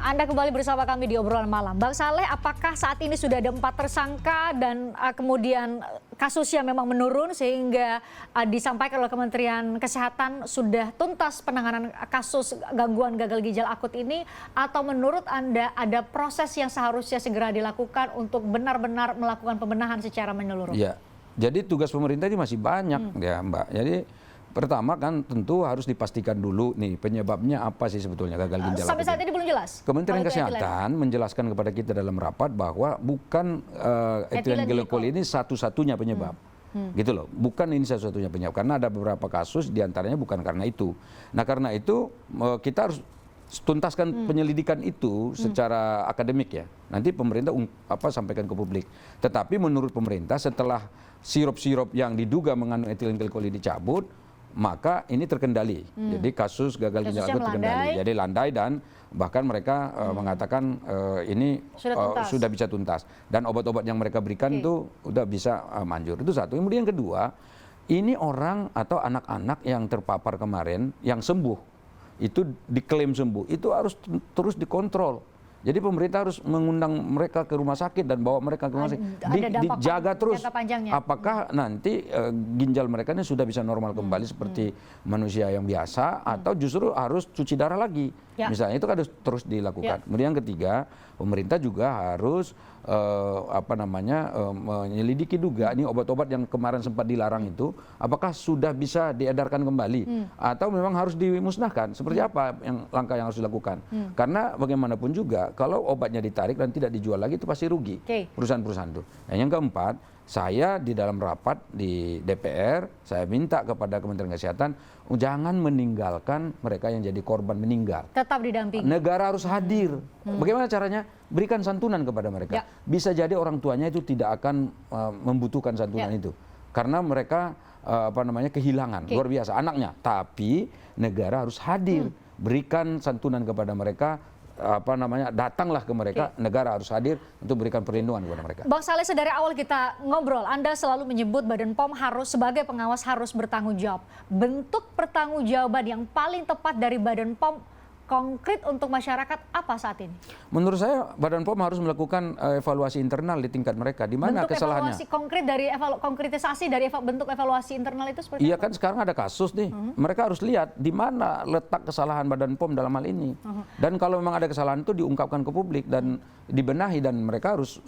Anda kembali bersama kami di obrolan malam. Bang Saleh, apakah saat ini sudah ada 4 tersangka dan kemudian kasusnya memang menurun sehingga disampaikan oleh Kementerian Kesehatan sudah tuntas penanganan kasus gangguan gagal ginjal akut ini, atau menurut Anda ada proses yang seharusnya segera dilakukan untuk benar-benar melakukan pembenahan secara menyeluruh? Ya, jadi tugas pemerintah ini masih banyak ya Mbak. Jadi pertama kan tentu harus dipastikan dulu nih penyebabnya apa sih sebetulnya gagal ginjal akut. Sampai saat ini belum jelas. Kementerian Kesehatan menjelaskan kepada kita dalam rapat bahwa bukan etilen glikol ini satu-satunya penyebab. Gitu loh, bukan ini satu-satunya penyebab, karena ada beberapa kasus diantaranya bukan karena itu. Nah karena itu kita harus tuntaskan penyelidikan itu secara akademik ya. Nanti pemerintah sampaikan ke publik. Tetapi menurut pemerintah setelah sirup-sirup yang diduga mengandung etilen glikol ini dicabut, maka ini terkendali. Jadi kasus gagal ginjal akut terkendali. Jadi landai dan bahkan mereka mengatakan ini sudah bisa tuntas. Dan obat-obat yang mereka berikan itu sudah bisa manjur. Itu satu. Kemudian yang kedua, ini orang atau anak-anak yang terpapar kemarin yang sembuh, itu diklaim sembuh, itu harus terus dikontrol. Jadi pemerintah harus mengundang mereka ke rumah sakit dan bawa mereka ke rumah sakit. Dijaga terus apakah nanti ginjal mereka ini sudah bisa normal kembali seperti manusia yang biasa, atau justru harus cuci darah lagi. Misalnya itu kan harus terus dilakukan. Kemudian yang ketiga, pemerintah juga harus menyelidiki juga ini obat-obat yang kemarin sempat dilarang itu apakah sudah bisa diedarkan kembali atau memang harus dimusnahkan. Seperti apa langkah yang harus dilakukan. Karena bagaimanapun juga kalau obatnya ditarik dan tidak dijual lagi itu pasti rugi perusahaan-perusahaan itu. Dan yang keempat, saya di dalam rapat di DPR, saya minta kepada Kementerian Kesehatan jangan meninggalkan mereka yang jadi korban meninggal. Tetap didampingi. Negara harus hadir. Bagaimana caranya? Berikan santunan kepada mereka. Bisa jadi orang tuanya itu tidak akan membutuhkan santunan itu. Karena mereka kehilangan luar biasa anaknya. Tapi negara harus hadir. Berikan santunan kepada mereka. Datanglah ke mereka, negara harus hadir untuk berikan perlindungan kepada mereka. Bang Saleh, dari awal kita ngobrol, Anda selalu menyebut Badan POM harus sebagai pengawas harus bertanggung jawab. Bentuk pertanggungjawaban yang paling tepat dari Badan POM konkret untuk masyarakat apa saat ini? Menurut saya Badan POM harus melakukan evaluasi internal di tingkat mereka. Di mana kesalahannya? Evaluasi konkret dari konkretisasi dari bentuk evaluasi internal itu seperti apa? Iya kan sekarang ada kasus nih. Mereka harus lihat di mana letak kesalahan Badan POM dalam hal ini. Dan kalau memang ada kesalahan itu diungkapkan ke publik dan dibenahi, dan mereka harus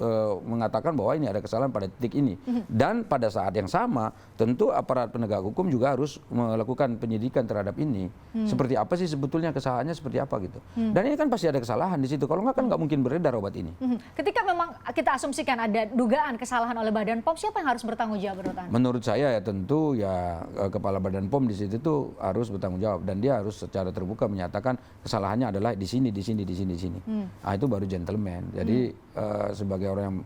mengatakan bahwa ini ada kesalahan pada titik ini. Dan pada saat yang sama tentu aparat penegak hukum juga harus melakukan penyidikan terhadap ini. Seperti apa sih sebetulnya kesalahannya, seperti apa gitu. Dan ini kan pasti ada kesalahan di situ. Kalau nggak kan nggak mungkin beredar obat ini. Ketika memang kita asumsikan ada dugaan kesalahan oleh Badan POM, siapa yang harus bertanggung jawab menurut Anda? Menurut saya ya tentu ya kepala Badan POM di situ tuh harus bertanggung jawab, dan dia harus secara terbuka menyatakan kesalahannya adalah di sini, di sini, di sini, di sini. Nah, itu baru gentleman. Jadi sebagai orang yang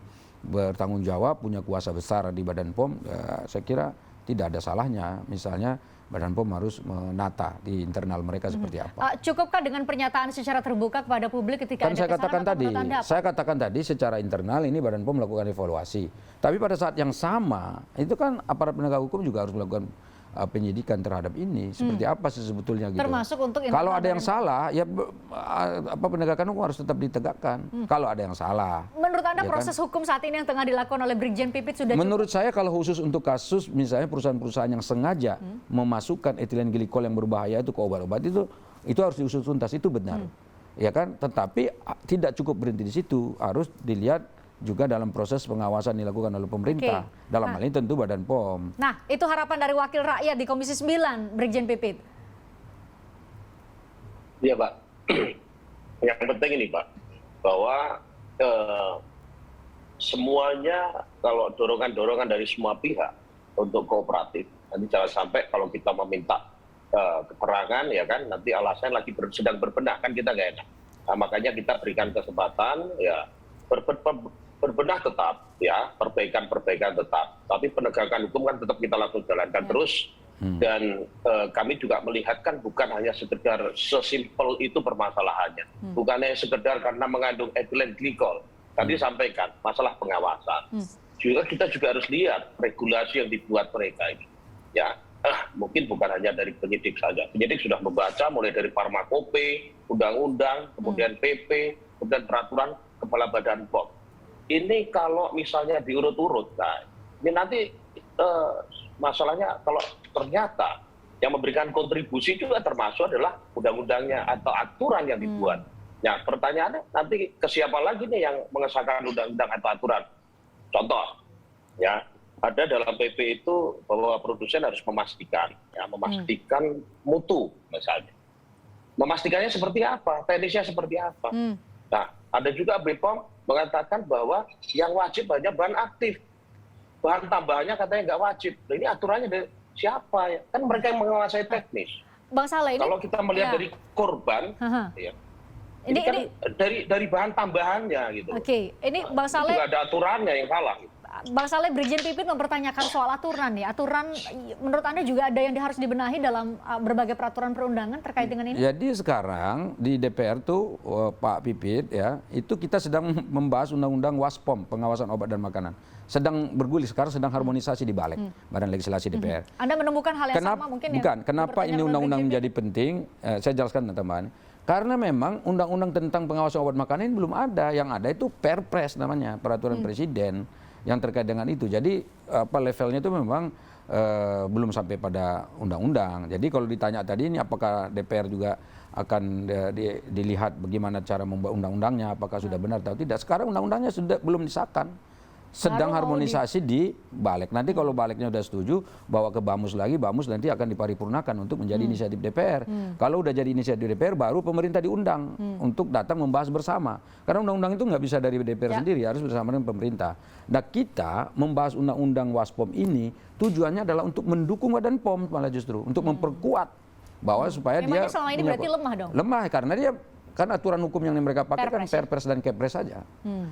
bertanggung jawab, punya kuasa besar di Badan POM, saya kira tidak ada salahnya. Misalnya Badan POM harus menata di internal mereka seperti apa. Cukupkah dengan pernyataan secara terbuka kepada publik ketika ada kesalahan? Saya katakan tadi secara internal ini Badan POM melakukan evaluasi. Tapi pada saat yang sama itu kan aparat penegak hukum juga harus melakukan penyidikan terhadap ini. Seperti apa sih sebetulnya gitu. Termasuk untuk kalau ada yang salah ya penegakan hukum harus tetap ditegakkan. Kalau ada yang salah. Menurut Anda ya proses hukum saat ini yang tengah dilakukan oleh Brigjen Pipit sudah Menurut saya kalau khusus untuk kasus misalnya perusahaan-perusahaan yang sengaja memasukkan etilen glikol yang berbahaya itu ke obat-obat itu harus diusut tuntas, itu benar. Ya kan? Tetapi tidak cukup berhenti di situ, harus dilihat juga dalam proses pengawasan dilakukan oleh pemerintah. Dalam hal ini tentu Badan POM. Nah, itu harapan dari wakil rakyat di Komisi 9, Brigjen Pipit. Iya, Pak. Yang penting ini, Pak, bahwa semuanya kalau dorongan-dorongan dari semua pihak untuk kooperatif. Nanti jangan sampai kalau kita meminta keterangan, ya kan, nanti alasan lagi sedang berbenah, kan kita nggak enak. Nah, makanya kita berikan kesempatan, ya, berbenah tetap, ya, perbaikan tetap, tapi penegakan hukum kan tetap kita lakukan jalankan terus. Dan kami juga melihatkan bukan hanya sekedar sesimpel itu permasalahannya, bukan hanya sekedar karena mengandung etilen glikol. Tadi sampaikan masalah pengawasan. Kita juga harus lihat regulasi yang dibuat mereka ini, ya, mungkin bukan hanya dari penyidik saja. Penyidik sudah membaca mulai dari farmakope, undang-undang, kemudian PP, kemudian peraturan Kepala Badan POM. Ini kalau misalnya diurut-urut, nah ini nanti masalahnya kalau ternyata yang memberikan kontribusi juga termasuk adalah undang-undangnya atau aturan yang dibuat. Nah, pertanyaannya nanti ke siapa lagi nih yang mengesahkan undang-undang atau aturan? Contoh, ya ada dalam PP itu bahwa produsen harus memastikan mutu misalnya. Memastikannya seperti apa? Teknisnya seperti apa? Nah, ada juga BPOM mengatakan bahwa yang wajib hanya bahan aktif. Bahan tambahannya katanya nggak wajib. Nah, ini aturannya dari siapa ya? Kan mereka yang menguasai teknis. Bang Saleh, ini kalau kita melihat dari korban, ya, ini kan dari bahan tambahannya gitu. Oke, ini Bang Saleh juga ada aturannya yang salah. Bang Saleh, Brigjen Pipit mempertanyakan soal aturan nih. Aturan menurut Anda juga ada yang harus dibenahi dalam berbagai peraturan perundangan terkait dengan ini? Jadi sekarang di DPR tuh Pak Pipit ya, itu kita sedang membahas undang-undang WASPOM, pengawasan obat dan makanan. Sedang bergulir sekarang, sedang harmonisasi di balik Badan Legislasi DPR. Anda menemukan hal yang sama mungkin ya? Bukan, kenapa ini undang-undang menjadi penting? Saya jelaskan tambahan. Karena memang undang-undang tentang pengawasan obat makanan ini belum ada. Yang ada itu Perpres namanya, peraturan presiden yang terkait dengan itu. Jadi levelnya itu memang belum sampai pada undang-undang. Jadi kalau ditanya tadi ini apakah DPR juga akan dilihat bagaimana cara membuat undang-undangnya, apakah sudah benar atau tidak. Sekarang undang-undangnya sudah belum disahkan. Sedang harmonisasi di balik. Nanti kalau baliknya sudah setuju, bawa ke Bamus lagi, Bamus nanti akan diparipurnakan untuk menjadi inisiatif DPR. Kalau udah jadi inisiatif DPR, baru pemerintah diundang untuk datang membahas bersama. Karena undang-undang itu nggak bisa dari DPR sendiri, harus bersama dengan pemerintah. Nah, kita membahas undang-undang WASPOM ini tujuannya adalah untuk mendukung Badan POM malah justru, untuk memperkuat bahwa supaya Memangnya dia selama ini berarti lemah dong? Lemah karena dia kan aturan hukum yang mereka pakai kan Perpres dan Kepres saja.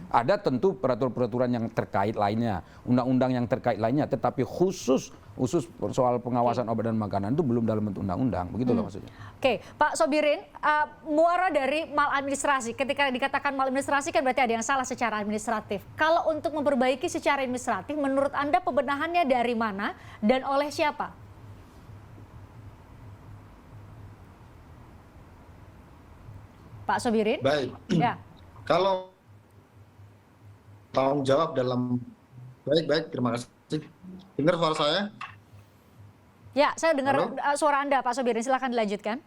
Ada tentu peraturan-peraturan yang terkait lainnya, undang-undang yang terkait lainnya, tetapi khusus soal pengawasan obat dan makanan itu belum dalam bentuk undang-undang. Begitulah maksudnya. Oke, Pak Sobirin, muara dari maladministrasi. Ketika dikatakan maladministrasi kan berarti ada yang salah secara administratif. Kalau untuk memperbaiki secara administratif, menurut Anda pembenahannya dari mana dan oleh siapa? Pak Sobirin? Baik. Ya. Kalau tanggung jawab dalam baik, terima kasih. Dengar suara saya? Ya, saya dengar suara Anda, Pak Sobirin. Silakan dilanjutkan.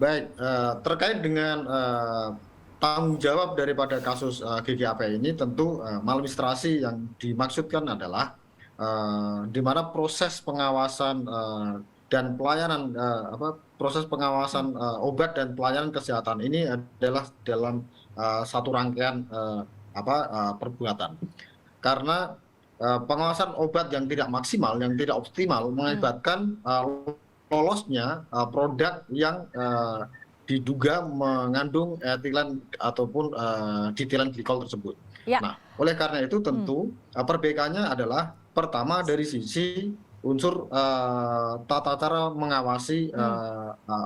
Baik, terkait dengan tanggung jawab daripada kasus GGAP ini, tentu maladministrasi yang dimaksudkan adalah di mana proses pengawasan dan pelayanan proses pengawasan obat dan pelayanan kesehatan ini adalah dalam satu rangkaian perbuatan. Karena pengawasan obat yang tidak maksimal, yang tidak optimal mengakibatkan lolosnya produk yang diduga mengandung etilen ataupun ditilen glikol tersebut. Ya. Nah, oleh karena itu tentu perbaikannya adalah pertama dari sisi unsur tata cara mengawasi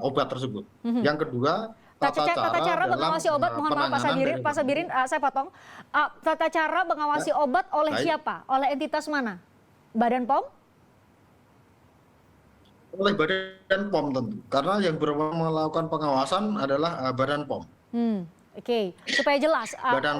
obat tersebut. Yang kedua, tata cara mengawasi obat, mohon maaf Pak Sobirin, saya potong. Tata cara mengawasi obat oleh siapa? Oleh entitas mana? Badan POM? Oleh Badan POM tentu, karena yang berwenang melakukan pengawasan adalah Badan POM. Oke, supaya jelas,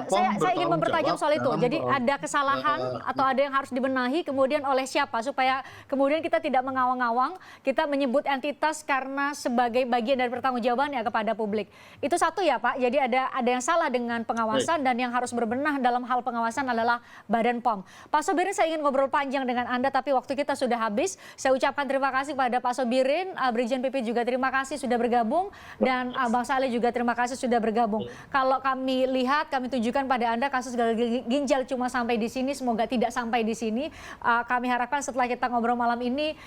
saya ingin mempertajam soal itu. Jadi ada kesalahan atau ada yang harus dibenahi, kemudian oleh siapa? Supaya kemudian kita tidak mengawang-awang, kita menyebut entitas karena sebagai bagian dari pertanggungjawabannya kepada publik. Itu satu ya Pak, jadi ada yang salah dengan pengawasan dan yang harus berbenah dalam hal pengawasan adalah Badan POM. Pak Sobirin, saya ingin ngobrol panjang dengan Anda, tapi waktu kita sudah habis. Saya ucapkan terima kasih kepada Pak Sobirin, Brigjen Pipit juga terima kasih sudah bergabung, dan Bang Saleh juga terima kasih sudah bergabung. Kalau kami lihat, kami tunjukkan pada Anda kasus gagal ginjal cuma sampai di sini, semoga tidak sampai di sini. Kami harapkan setelah kita ngobrol malam ini,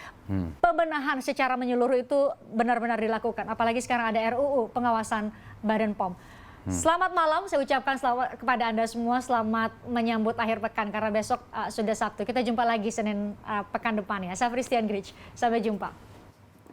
pembenahan secara menyeluruh itu benar-benar dilakukan. Apalagi sekarang ada RUU pengawasan Badan POM. Selamat malam, saya ucapkan selamat kepada Anda semua, selamat menyambut akhir pekan, karena besok sudah Sabtu. Kita jumpa lagi Senin pekan depan ya. Saya Christian Grich, sampai jumpa.